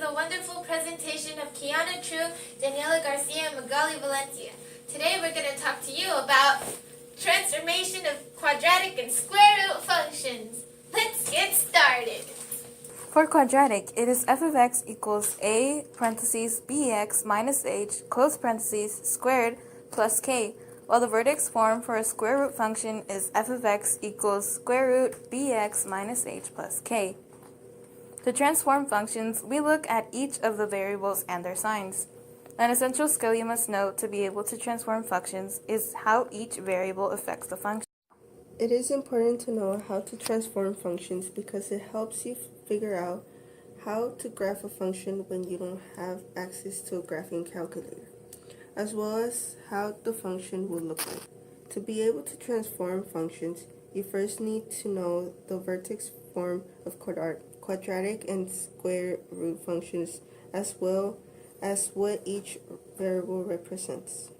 the wonderful presentation of Kyonna True, Daniela Garcia, and Magaly Valencia. Today we're going to talk to you about transformation of quadratic and square root functions. Let's get started. For quadratic, it is f of x equals a parentheses bx minus h close parentheses squared plus k, while the vertex form for a square root function is f of x equals square root bx minus h plus k. To transform functions, we look at each of the variables and their signs. An essential skill you must know to be able to transform functions is how each variable affects the function. It is important to know how to transform functions because it helps you figure out how to graph a function when you don't have access to a graphing calculator, as well as how the function will look like. To be able to transform functions, you first need to know the vertex form of quadratic and square root functions, as well as what each variable represents.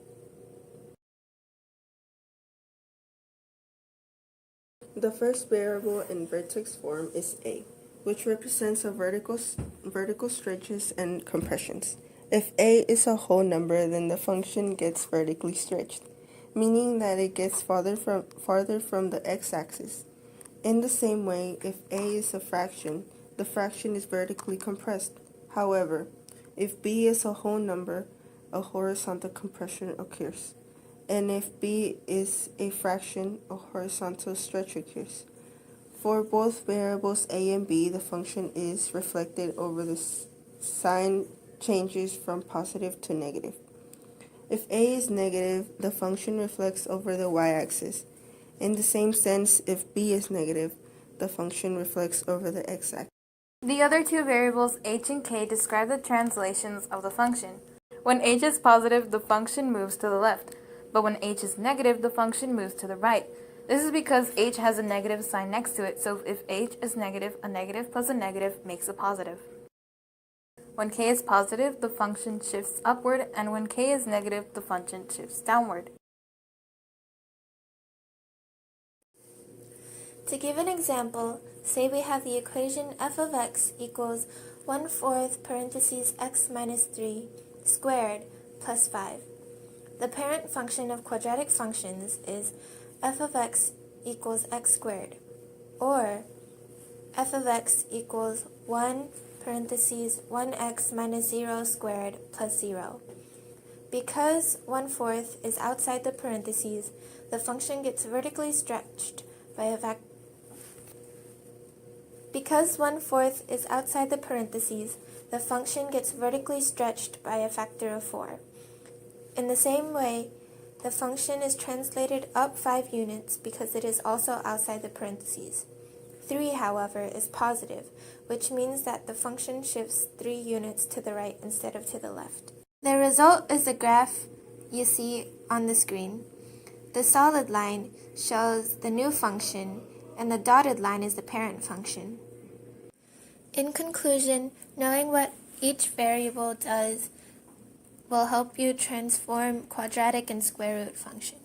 The first variable in vertex form is a, which represents a vertical stretches and compressions. If a is a whole number, then the function gets vertically stretched, meaning that it gets farther from the x-axis. In the same way, if a is a fraction, the fraction is vertically compressed. However, if b is a whole number, a horizontal compression occurs. And if b is a fraction, a horizontal stretch occurs. For both variables a and b, the function is reflected over the sign changes from positive to negative. If a is negative, the function reflects over the y-axis. In the same sense, if b is negative, the function reflects over the x-axis. The other two variables h and k describe the translations of the function. When h is positive, the function moves to the left, but when h is negative, the function moves to the right. This is because h has a negative sign next to it, so if h is negative, a negative plus a negative makes a positive. When k is positive, the function shifts upward, and when k is negative, the function shifts downward. To give an example, say we have the equation f of x equals 1/4 parentheses x minus 3 squared plus 5. The parent function of quadratic functions is f of x equals x squared, or f of x equals 1 parentheses 1x minus 0 squared plus 0. Because 1/4 is outside the parentheses, the function gets vertically stretched by a factor. Because 1/4 is outside the parentheses, the function gets vertically stretched by a factor of 4. In the same way, the function is translated up 5 units because it is also outside the parentheses. 3, however, is positive, which means that the function shifts 3 units to the right instead of to the left. The result is the graph you see on the screen. The solid line shows the new function, and the dotted line is the parent function. In conclusion, knowing what each variable does will help you transform quadratic and square root functions.